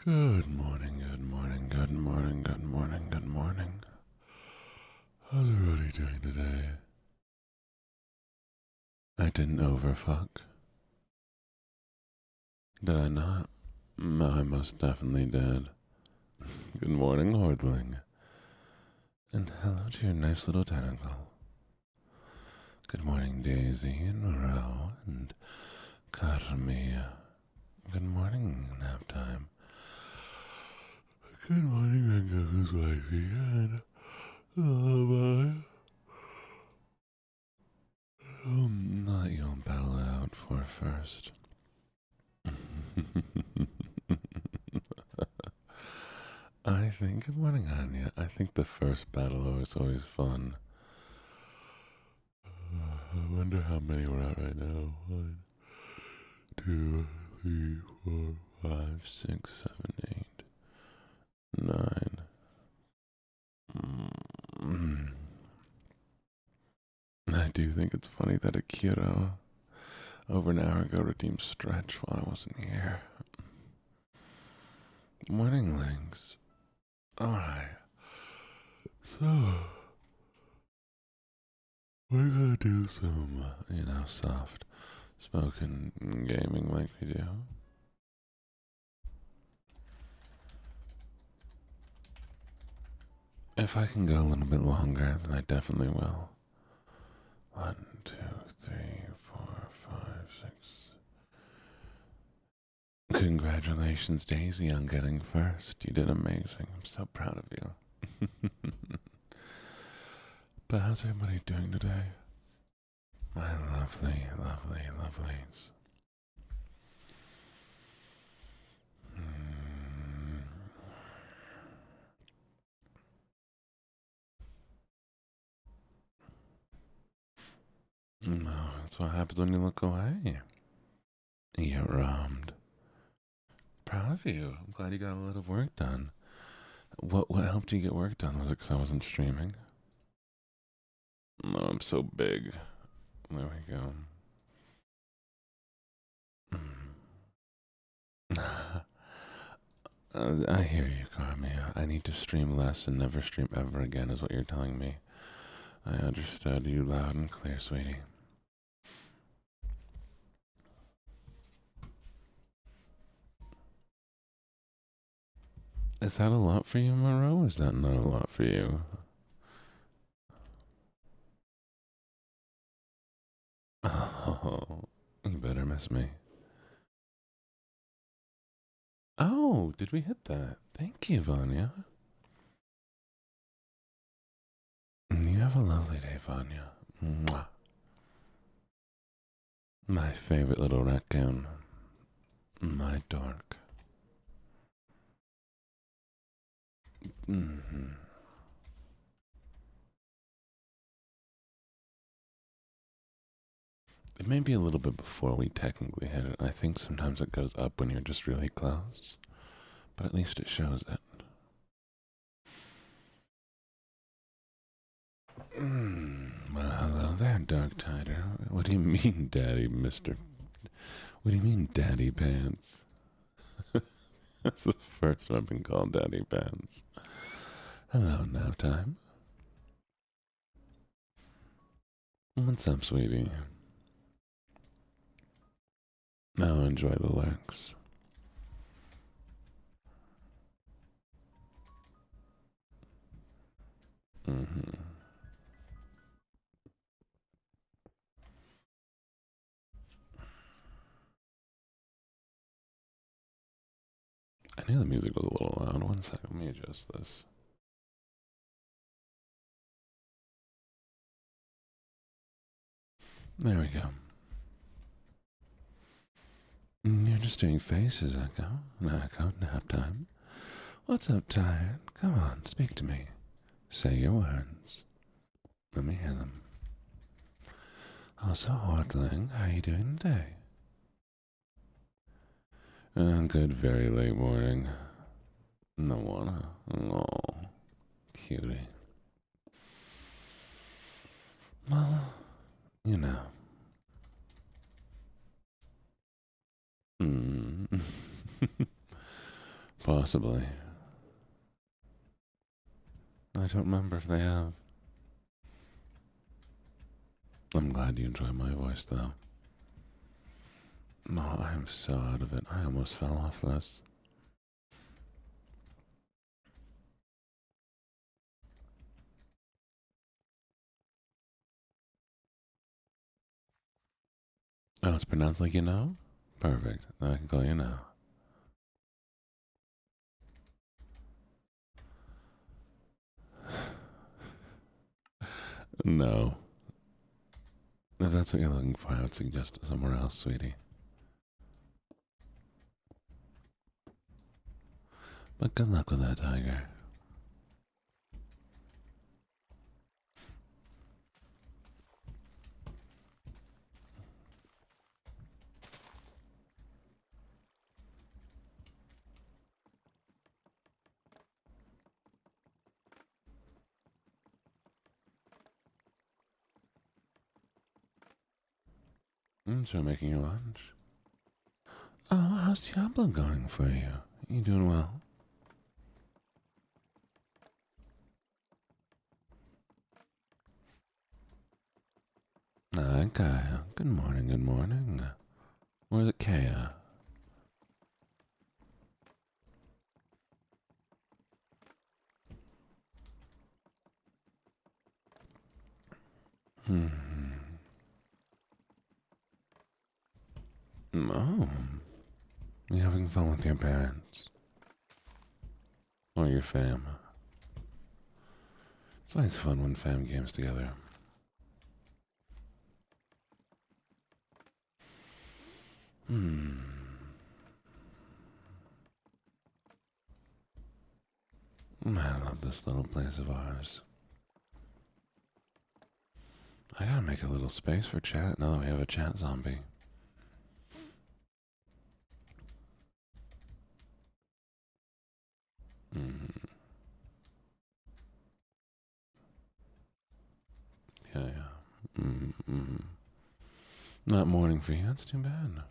Good morning, good morning, good morning, good morning, good morning. How's everybody doing today? I didn't overfuck. Did I not? No, I most definitely did. Good morning, Hordling. And hello to your nice little tentacle. Good morning, Daisy and Moreau and Carmia. Good morning, nap time. Good morning, Rangoku's wifey and lullaby. I'll let you battle it out for first. I think, good morning, Anya. I think the first battle is always fun. I wonder how many we're at right now. 1, 2, 3, 4, 5, 6, 7, 8, 9. I do think it's funny that Akira over an hour ago redeemed Stretch while I wasn't here. Morning, Lynx. Alright. So, we're gonna do some, soft spoken gaming like we do. If I can go a little bit longer, then I definitely will. 1, 2, 3, 4, 5, 6. Congratulations, Daisy, on getting first. You did amazing. I'm so proud of you. But how's everybody doing today? My lovely, lovely, lovelies. No, that's what happens when you look away. You get robbed. Proud of you. I'm glad you got a lot of work done. What helped you get work done? Was it because I wasn't streaming? No, I'm so big. There we go. I hear you, Carmia. I need to stream less and never stream ever again, is what you're telling me. I understood you loud and clear, sweetie. Is that a lot for you, Moreau? Is that not a lot for you? Oh, you better miss me. Oh, did we hit that? Thank you, Vanya. You have a lovely day, Vanya. Mwah. My favorite little raccoon. My dork. It may be a little bit before we technically hit it. I think sometimes it goes up when you're just really close. But at least it shows it. Well, hello there, Dark Tider. What do you mean, Daddy, Mister? What do you mean, Daddy Pants? That's the first time I've been called Daddy Pants. Hello, now time. What's up, sweetie? Now enjoy the lurks. I knew the music was a little loud. 1 second, let me adjust this. There we go. You're just doing faces, Echo. Echo, nap time. What's up, tired? Come on, speak to me. Say your words. Let me hear them. Also, Hortling, how are you doing today? Good, very late morning. No wanna. Oh, cutie. Well, you know. Possibly. I don't remember if they have. I'm glad you enjoy my voice, though. Oh, I'm so out of it. I almost fell off this. Oh, it's pronounced like you know? Perfect. Then I can call you now. No. If that's what you're looking for, I would suggest somewhere else, sweetie. But good luck with that, tiger. So making your lunch. Oh, how's Diablo going for you? You doing well? Okay. Good morning, good morning. Where's it, Kaya? Hmm. Oh. You having fun with your parents? Or your fam? It's always fun when fam games together. Hmm. I love this little place of ours. I gotta make a little space for chat now that we have a chat zombie. Mm. Yeah. Mm. Not morning for you, that's too bad.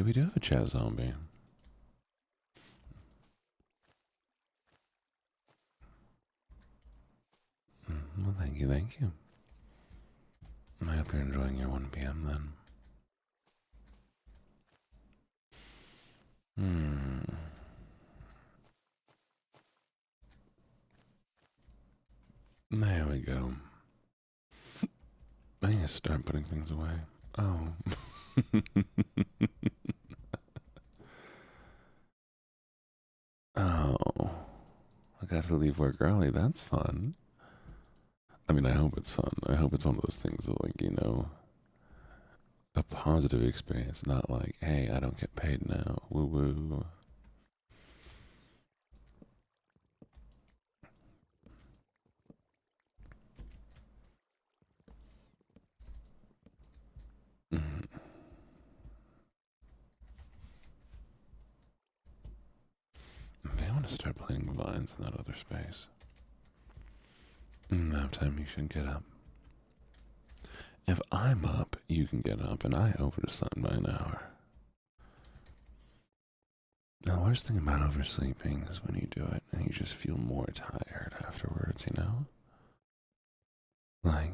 We do have a chat zombie. Well, thank you, thank you. I hope you're enjoying your 1 p.m. then. There we go. I need to start putting things away. Oh. Oh. I got to leave work early. That's fun. I mean, I hope it's fun. I hope it's one of those things that, like, a positive experience, not like, hey, I don't get paid now. Woo woo. Mm. They want to start playing vines in that other space. Now time you should get up. If I'm up, you can get up, and I overslept by an hour. The worst thing about oversleeping is when you do it and you just feel more tired afterwards, you know? Like,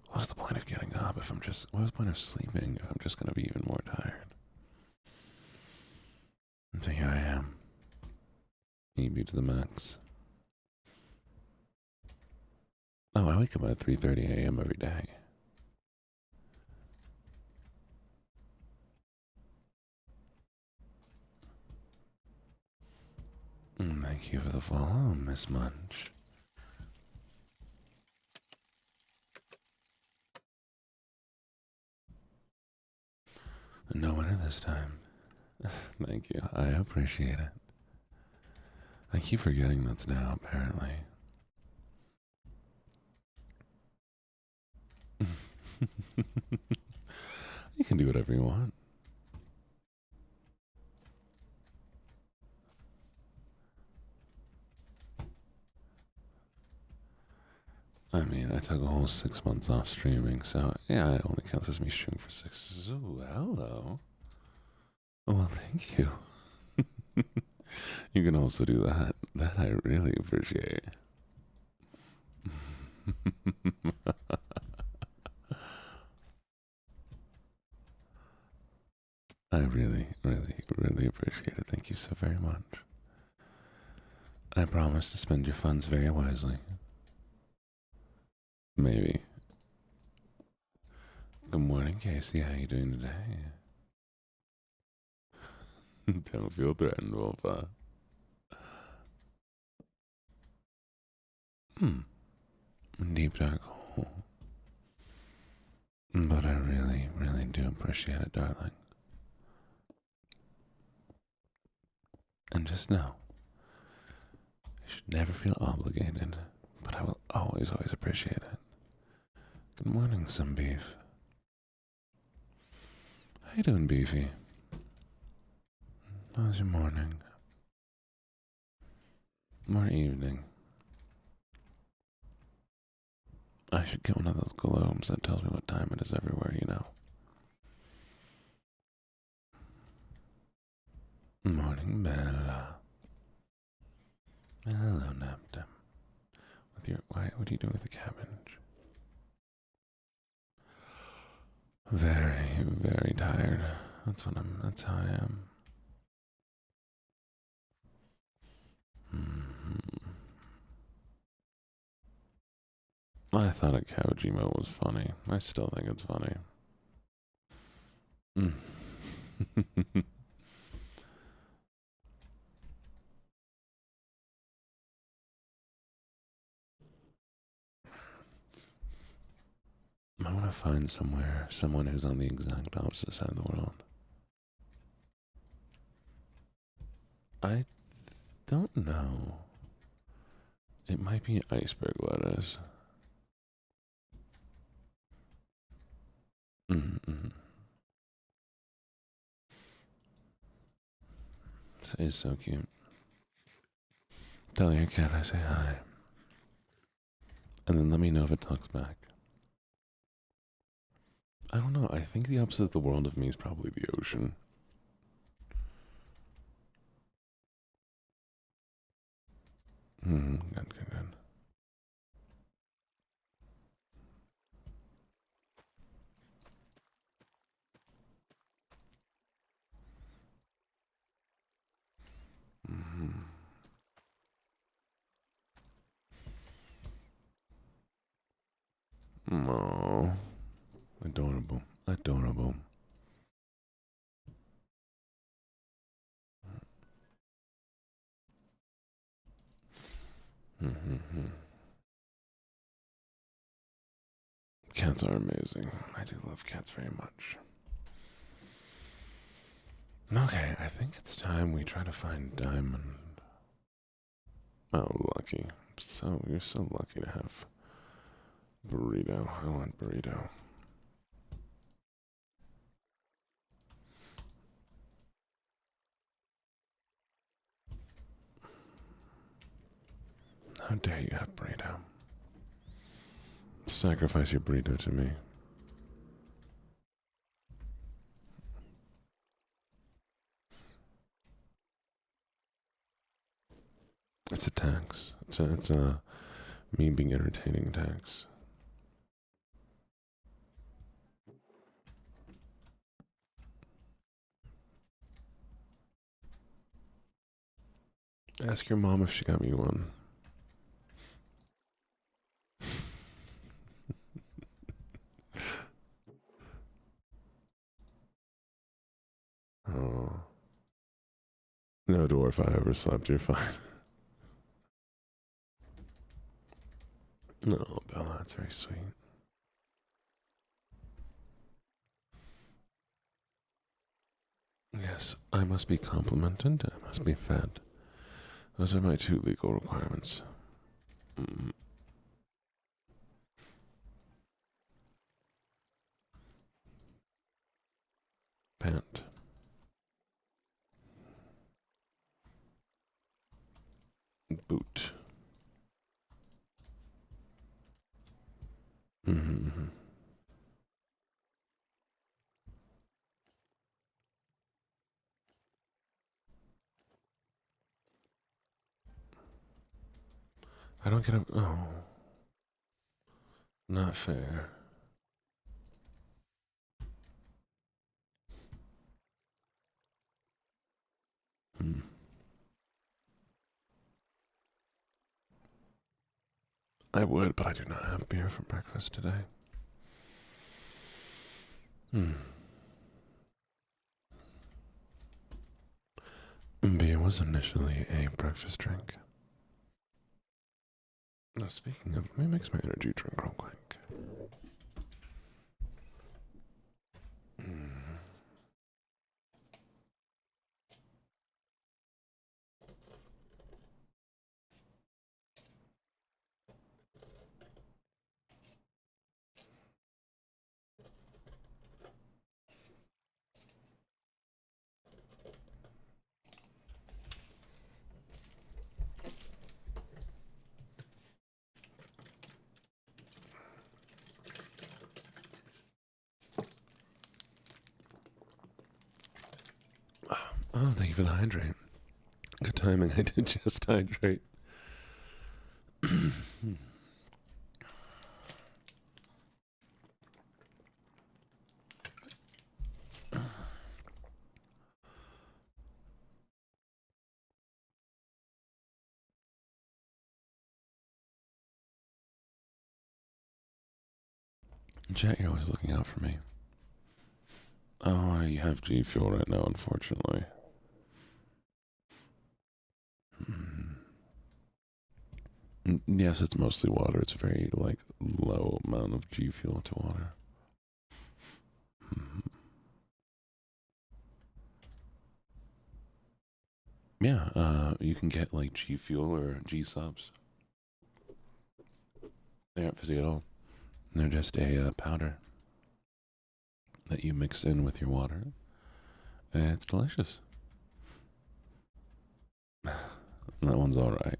what's the point of getting up if what's the point of sleeping if I'm just gonna be even more tired? And so here I am. EB to the max. Oh, I wake up at 3:30 a.m. every day. Thank you for the follow, Miss Munch. No winner this time. Thank you. I appreciate it. I keep forgetting that's now, apparently. You can do whatever you want. I mean, I took a whole 6 months off streaming, so yeah, it only counts as me streaming for 6. Oh, hello. Well, thank you. You can also do that. That I really appreciate. I really, really, really appreciate it. Thank you so very much. I promise to spend your funds very wisely. Maybe. Good morning, Casey. How you doing today? Don't feel threatened, Wolfa. Deep dark hole. But I really, really do appreciate it, darling. And just know, you should never feel obligated, but I will always, always appreciate it. Good morning, some beef. How you doing, Beefy? How's your morning? Or evening? I should get one of those globes that tells me what time it is everywhere, you know. Morning, Bella. Hello, Naptim. What are you doing with the cabbage? Very, very tired. That's how I am. I thought a cabbage emote was funny. I still think it's funny. I want to find someone who's on the exact opposite side of the world. I don't know. It might be iceberg lettuce. Mm-hmm. It's so cute. Tell your cat I say hi. And then let me know if it talks back. I don't know. I think the opposite of the world of me is probably the ocean. Good. Oh, adorable. Adorable. Cats are amazing. I do love cats very much. Okay, I think it's time we try to find Diamond. Oh, lucky. You're so lucky to have burrito. I want burrito. How dare you have burrito? Sacrifice your burrito to me. It's a tax. It's a me being entertaining tax. Ask your mom if she got me one. Oh. No, dwarf, I ever slept. You're fine. No, Bella, that's very sweet. Yes, I must be complimented. I must be fed. Those are my two legal requirements. Pant. Boot. Mm-hmm. I don't get a. Oh. Not fair. Hmm. I would, but I do not have beer for breakfast today. Hmm. Beer was initially a breakfast drink. Now, speaking of, let me mix my energy drink real quick. Mm. Oh, thank you for the hydrate. Good timing. I did just hydrate. Jet, you're always looking out for me. Oh, I have G Fuel right now, unfortunately. Yes, it's mostly water. It's very, like, low amount of G Fuel to water. Yeah, you can get, like, G Fuel or G Subs. They aren't fizzy at all. They're just a powder that you mix in with your water. And it's delicious. That one's alright.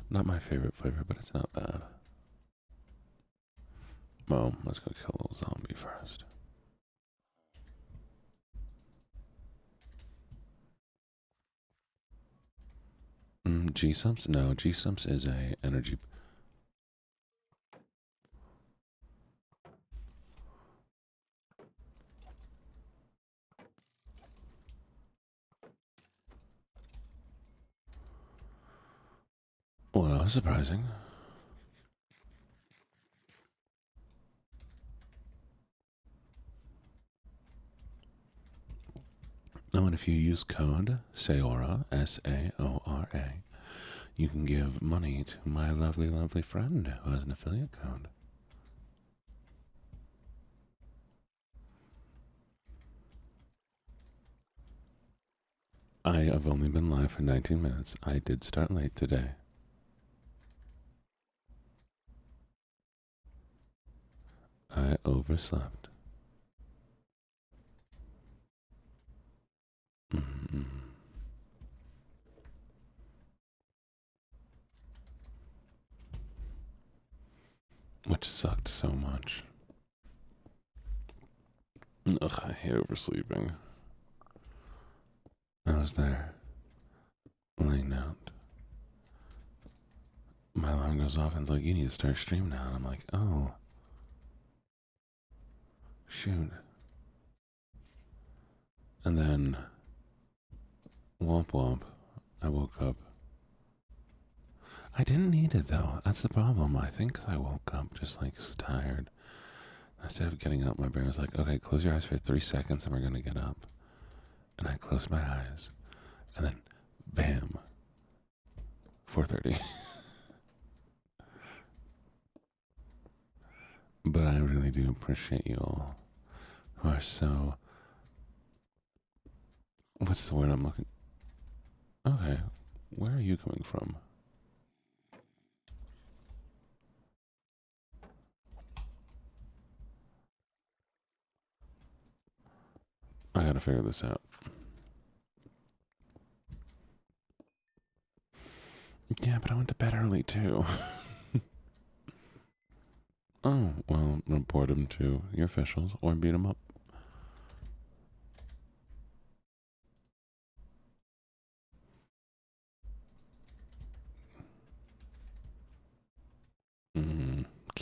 Not my favorite flavor, but it's not bad. Well, let's go kill a little zombie first. G-Sumps? No, G-Sumps is a energy. Well, that was surprising. Oh, and if you use code SAORA, SAORA, you can give money to my lovely, lovely friend who has an affiliate code. I have only been live for 19 minutes. I did start late today. I overslept. Mm-hmm. Which sucked so much. Ugh, I hate oversleeping. I was there, laying out. My alarm goes off and it's like, you need to start stream now. And I'm like, oh, shoot. And then, womp womp, I woke up. I didn't need it though. That's the problem. I think I woke up just like tired. Instead of getting up, my brain was like, okay, close your eyes for 3 seconds and we're going to get up. And I closed my eyes. And then, bam, 4:30. But I really do appreciate you all who are so. What's the word I'm looking? Okay, where are you coming from? I gotta figure this out. Yeah, but I went to bed early too. Oh, well, report him to your officials or beat him up.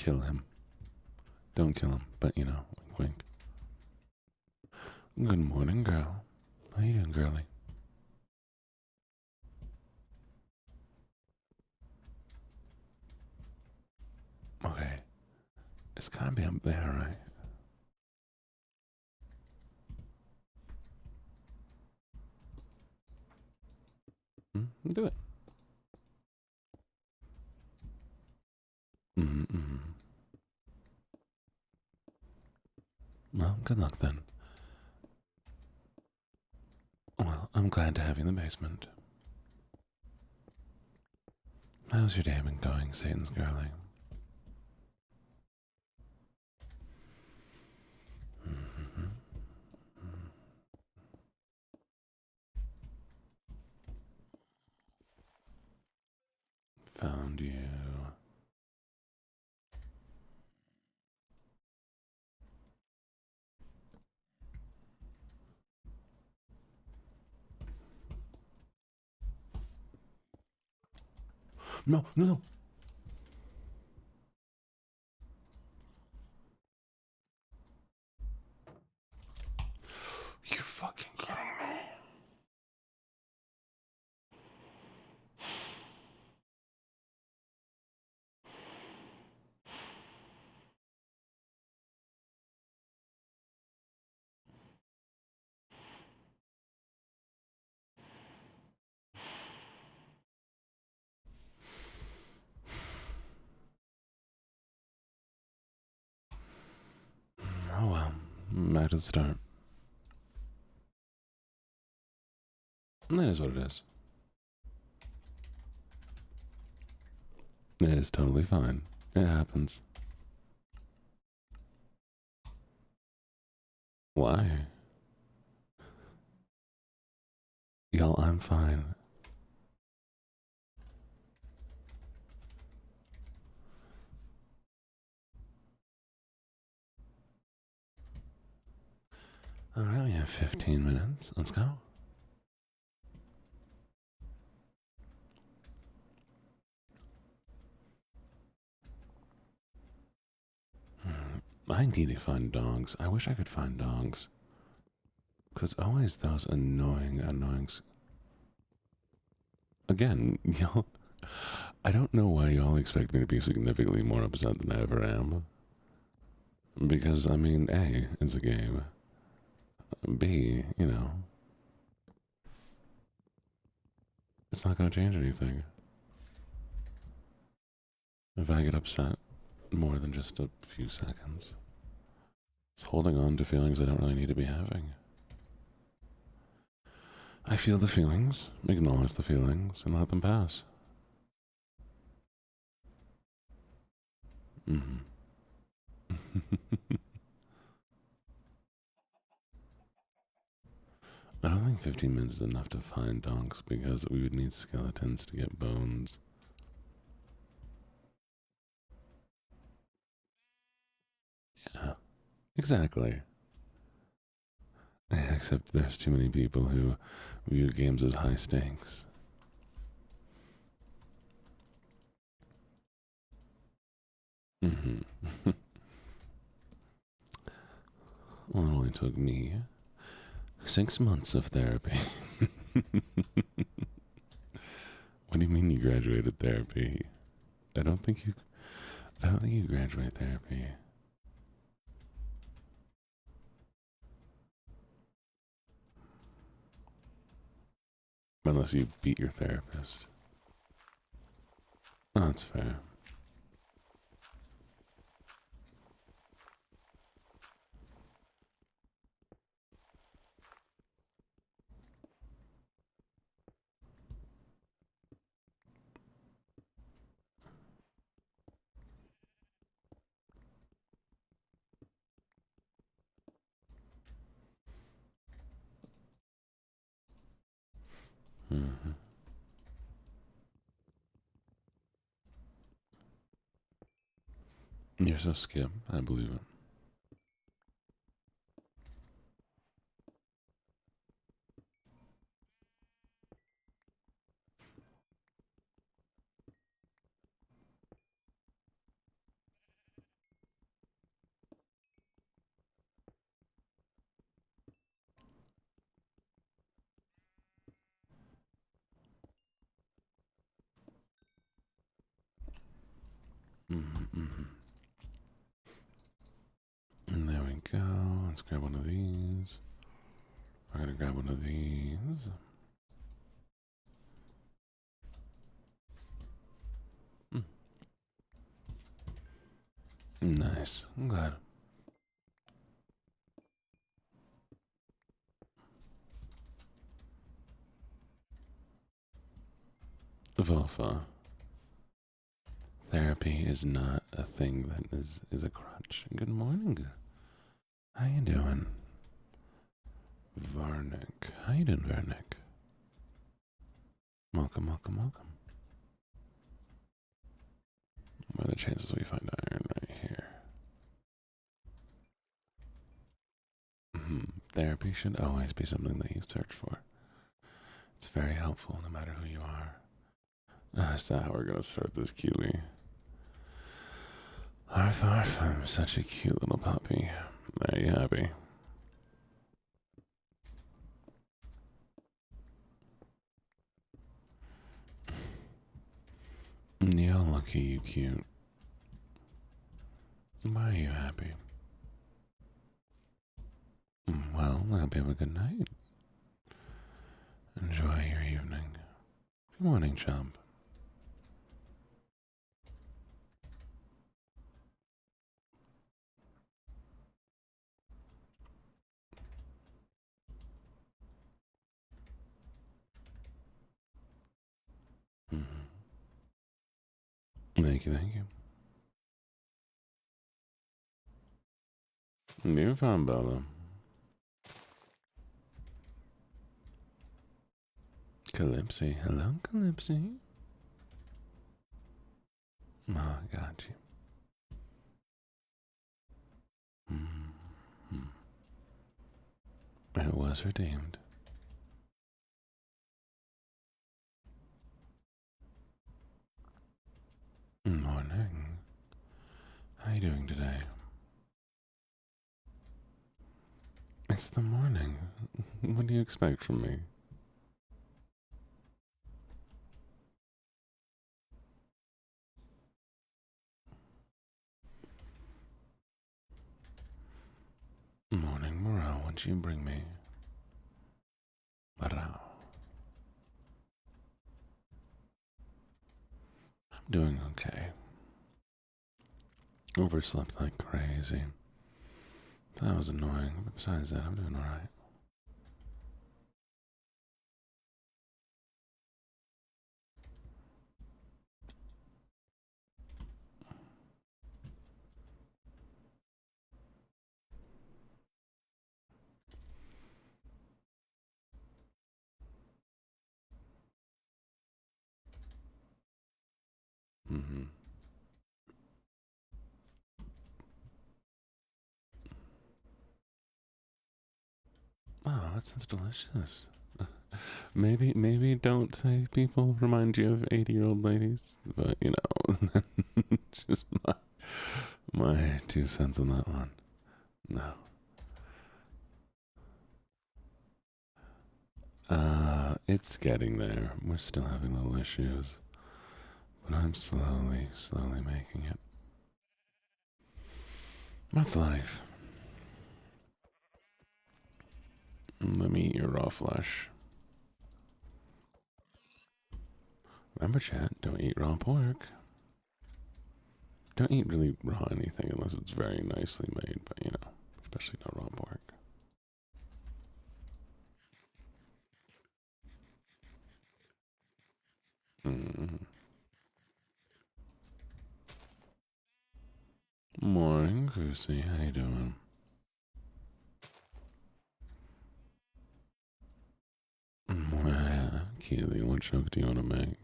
kill him. Don't kill him, but wink, wink. Good morning, girl. How you doing, girlie? Okay. It's gotta be up there, right? Do it. Mm-hmm. Well, good luck then. Well, I'm glad to have you in the basement. How's your day been going, Satan's girlie? Mm-hmm. Found you. No, no, no. You fucking kidding me? Oh well, back to the start. That is what it is. It is totally fine. It happens. Why? Y'all, I'm fine. Alright, we have 15 minutes. Let's go. I need to find dogs. I wish I could find dogs. Because always those annoyings. Again, y'all, I don't know why y'all expect me to be significantly more upset than I ever am. Because, I mean, A, it's a game. B, it's not going to change anything. If I get upset more than just a few seconds, it's holding on to feelings I don't really need to be having. I feel the feelings, acknowledge the feelings, and let them pass. Mm-hmm. I don't think 15 minutes is enough to find donks because we would need skeletons to get bones. Yeah, exactly. Except there's too many people who view games as high stakes. Mm-hmm. Well, it only took me 6 months of therapy. What do you mean you graduated therapy? I don't think you. I don't think you graduate therapy. Unless you beat your therapist. Oh, that's fair. Mm-hmm. You're so skip. I believe it. And there we go. Let's grab one of these. I'm gonna grab one of these. Nice. I'm glad. Vofa. Therapy is not a thing that is a crutch. Good morning. How you doing? Varnick. How you doing, Varnick? Welcome, welcome, welcome. What are the chances we find iron right here? Therapy should always be something that you search for. It's very helpful no matter who you are. Is that how we're going to start this, Keely? Arf, arf, I'm such a cute little puppy. Are you happy? Yeah, lucky you cute. Why are you happy? Well, I hope you have a good night. Enjoy your evening. Good morning, chump. Thank you, thank you. You're fine, Bella. Calypsy. Hello, Calypsy. Oh, I got you. It was redeemed. Morning. How you doing today? It's the morning. What do you expect from me? Morning, Morale. What'd you bring me? Morale. I'm doing okay. Overslept like crazy. That was annoying, but besides that, I'm doing alright. Oh, that sounds delicious. Maybe don't say people remind you of 80-year-old ladies, but you know, just my 2 cents on that one. No. It's getting there. We're still having little issues, but I'm slowly making it. That's life. Let me eat your raw flesh. Remember, chat, don't eat raw pork. Don't eat really raw anything unless it's very nicely made, but you know, especially not raw pork. Morning, Goosey. How you doing? Keely, what joke do you want to make?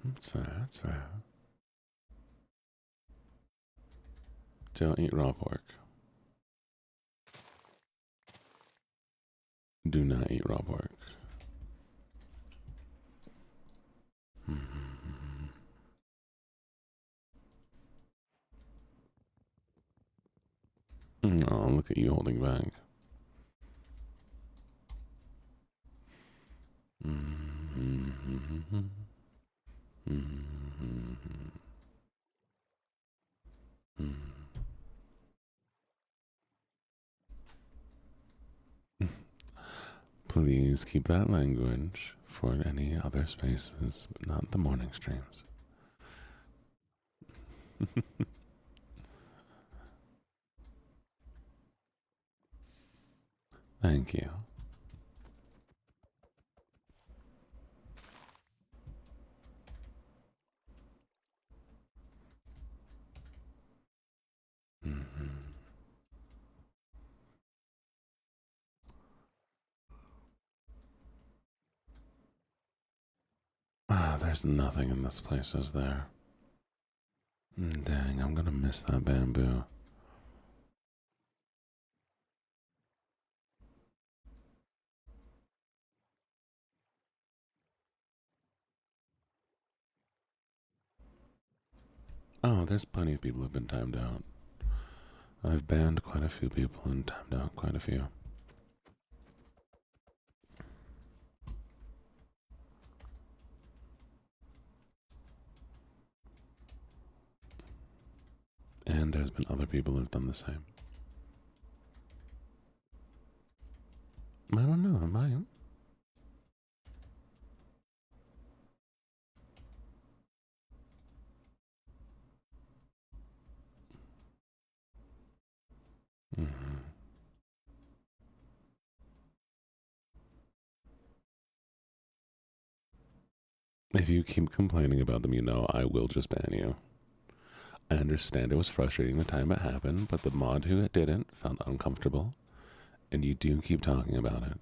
That's fair, that's fair. Don't eat raw pork. Do not eat raw pork. Oh, look at you holding back. Please keep that language for any other spaces, but not the morning streams. Thank you. There's nothing in this place, is there? Dang, I'm gonna miss that bamboo. Oh, there's plenty of people who've been timed out. I've banned quite a few people and timed out quite a few. And there's been other people who've done the same. I don't know, am I? If you keep complaining about them, you know I will just ban you. I understand it was frustrating the time it happened, but the mod who didn't found it uncomfortable, and you do keep talking about it.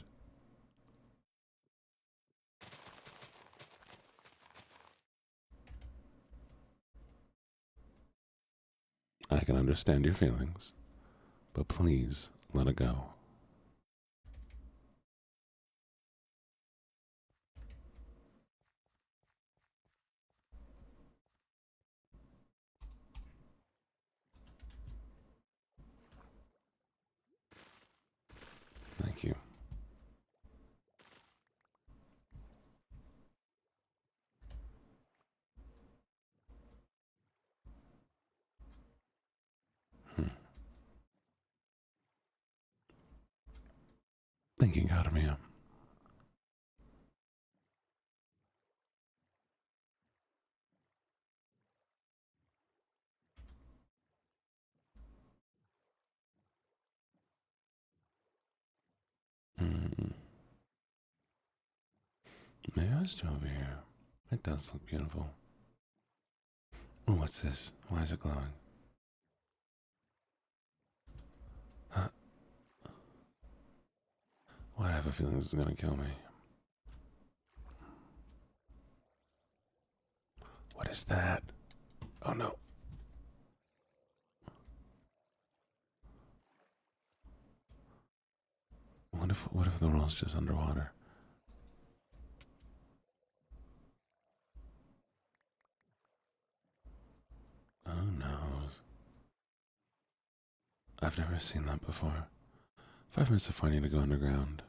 I can understand your feelings, but please let it go. Thank you. Thinking out of me. Maybe I was over here. It does look beautiful. Oh, what's this? Why is it glowing? Huh? Why do I have a feeling this is gonna kill me? What is that? Oh no. What if the world's just underwater? Oh no. I've never seen that before. 5 minutes before I need to go underground.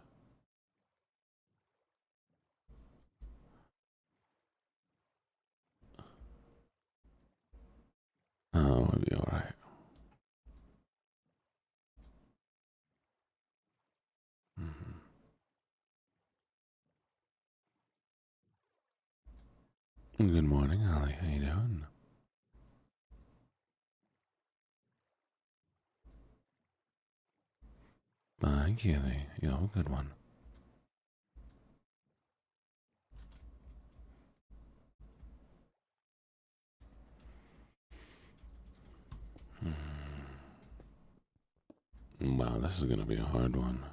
Oh, it'll be alright. Good morning, Ollie. How you doing? Thank you, Lee. You have a good one. Wow, this is gonna be a hard one.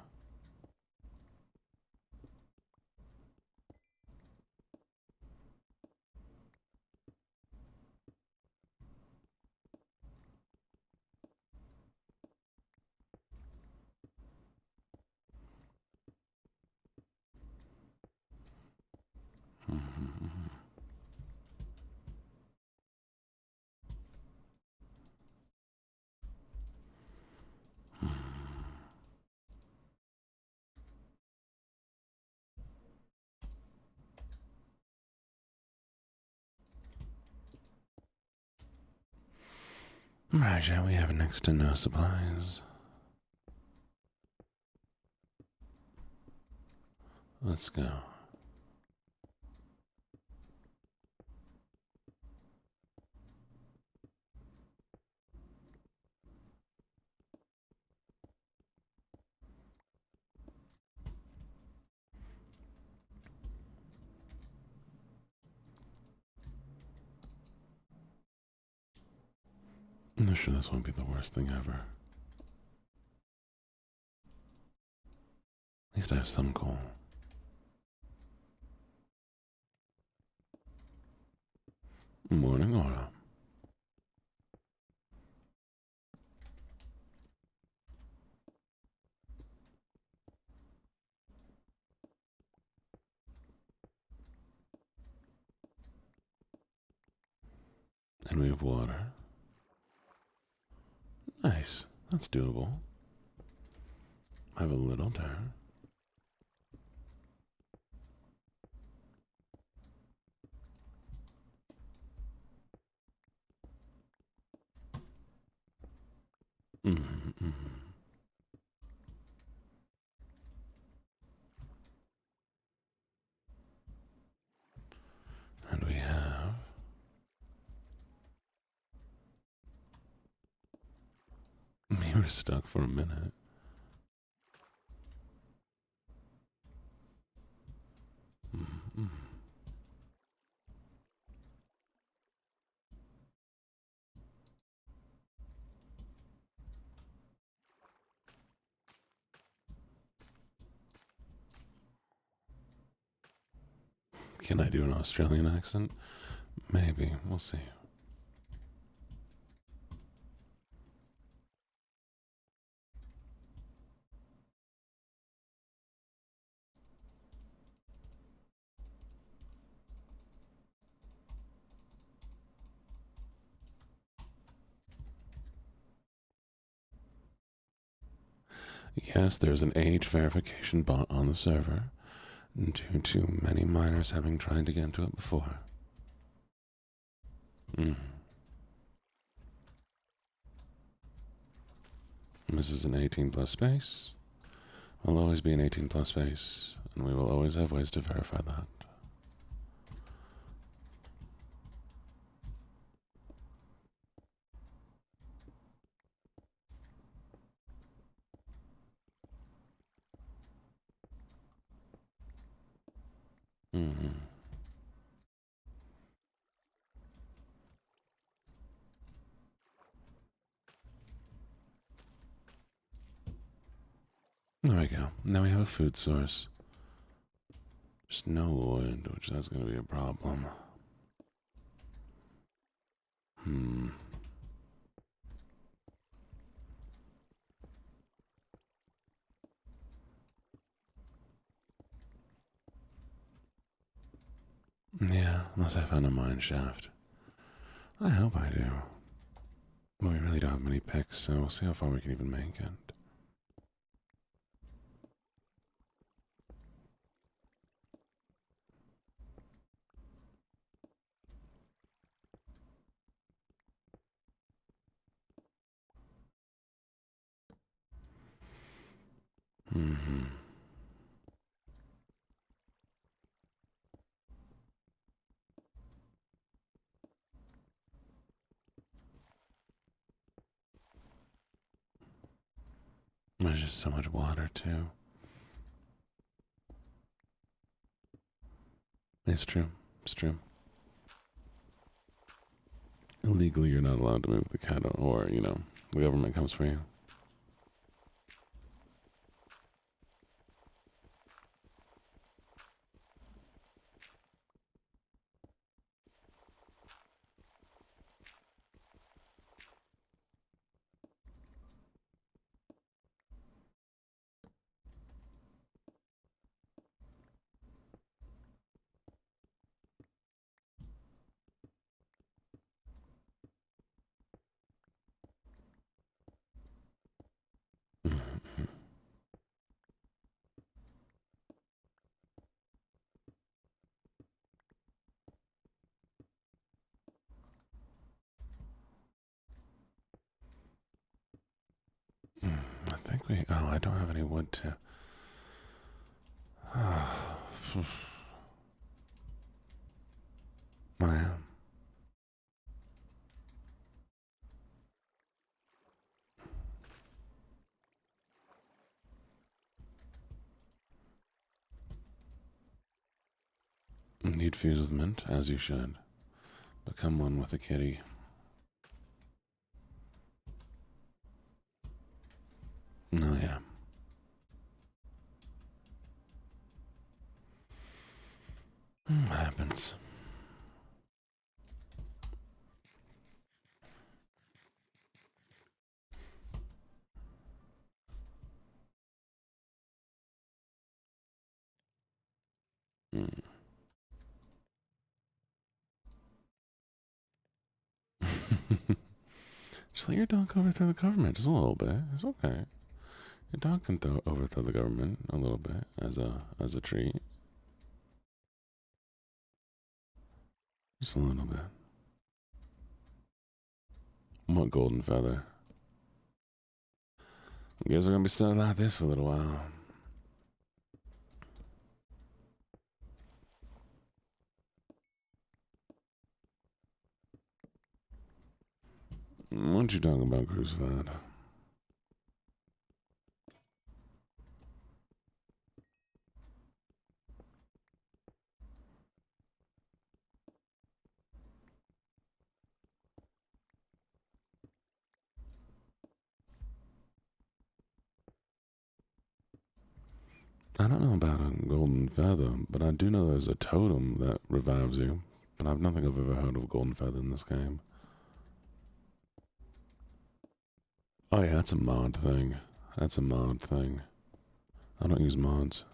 Right, shall we have next to no supplies? Let's go. I'm sure this won't be the worst thing ever. At least I have some coal. Morning aura. And we have water. Nice. That's doable. I have a little turn. Mm-hmm. And we have... We were stuck for a minute. Mm-hmm. Can I do an Australian accent? Maybe. We'll see. Yes, there's an age verification bot on the server, due to many minors having tried to get into it before. This is an 18 plus space. Will always be an 18 plus space, and we will always have ways to verify that. Mm-hmm. There we go. Now we have a food source. Just no wood, which that's going to be a problem. Yeah, unless I find a mine shaft. I hope I do. But we really don't have many picks, so we'll see how far we can even make it. Mm-hmm. There's just so much water, too. It's true. It's true. Illegally, you're not allowed to move the cattle, or, the government comes for you. sweet. Oh, I don't have any wood to. I am. Need fuse with mint, as you should. Become one with the kitty. Oh, yeah. Happens. Just let your dog overthrow the government just a little bit. It's okay. Your dog can overthrow the government a little bit as a treat. Just a little bit. What golden feather? I guess we're gonna be stuck like this for a little while. What you talking about, Crucified? I don't know about a golden feather, but I do know there's a totem that revives you. But I don't think I've ever heard of a golden feather in this game. Oh yeah, that's a mod thing. That's a mod thing. I don't use mods.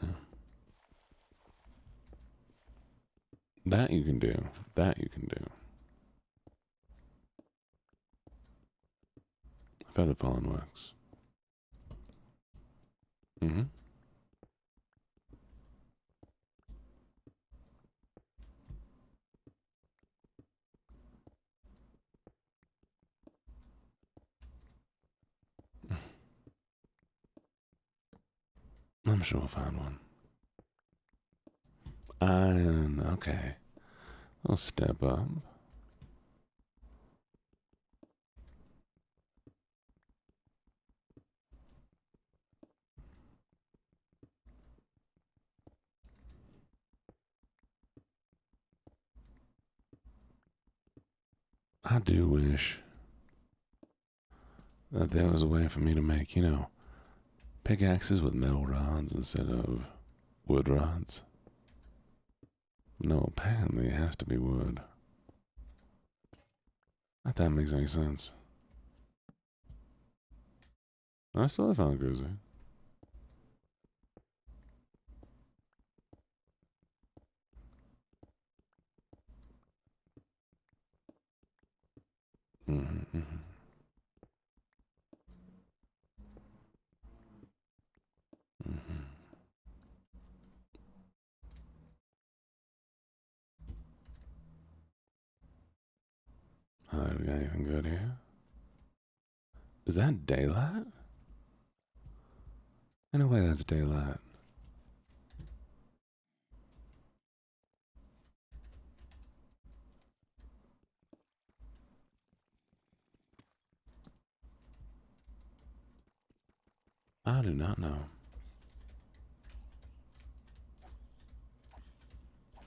Yeah. That you can do. That you can do. Feather falling works. Mm-hmm. I'm sure we'll find one. Iron, okay. I'll step up. I do wish that there was a way for me to make, pickaxes with metal rods instead of wood rods. No, apparently it has to be wood. If that makes any sense. I still found Grizzly. Mm-hmm, mm-hmm. Mm-hmm. Alright, we got anything good here? Is that daylight? In a way, that's daylight. I do not know.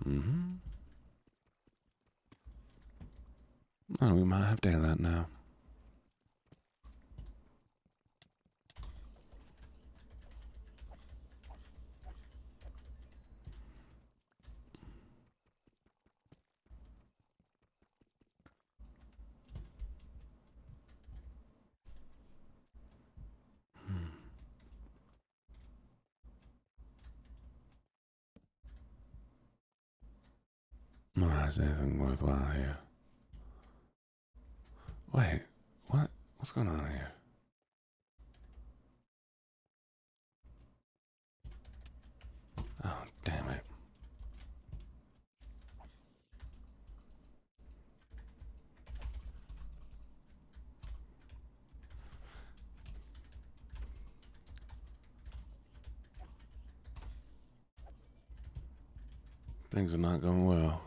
Mm-hmm. Oh, we might have daylight now. Hmm. is anything worthwhile here? Wait, what? What's going on here? Oh, damn it. Things are not going well.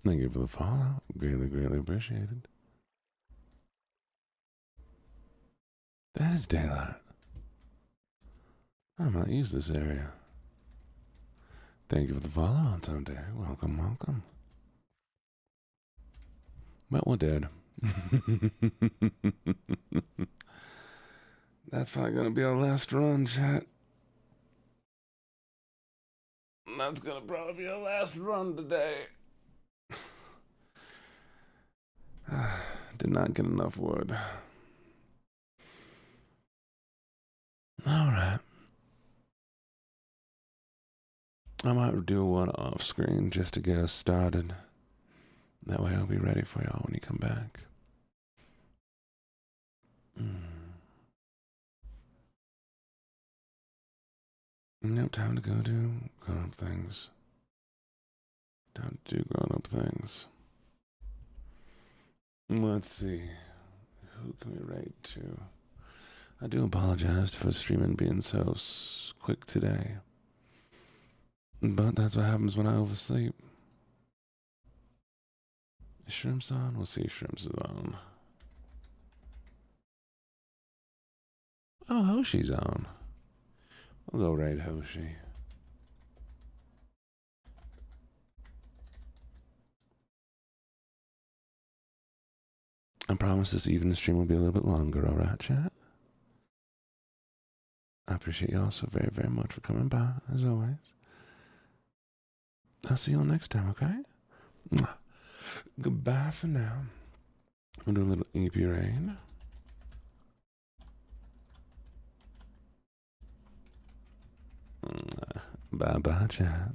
Thank you for the follow. Greatly appreciated. That is daylight. I might use this area. Thank you for the follow on Sunday. Welcome. But we're dead. That's probably gonna be our last run, chat. That's gonna probably be our last run today. Did not get enough wood. Alright. I might do one off screen just to get us started. That way I'll be ready for y'all when you come back. Nope, time to go do grown-up things. Let's see. Who can we write to? I do apologize for streaming being so quick today. But that's what happens when I oversleep. Is Shrimps on? We'll see if Shrimps is on. Oh, Hoshi's on. We'll go raid Hoshi. I promise this evening stream will be a little bit longer, alright, chat? I appreciate y'all so very, very much for coming by, as always. I'll see y'all next time, okay? Goodbye for now. We'll do a little EP rain. Bye-bye, chat.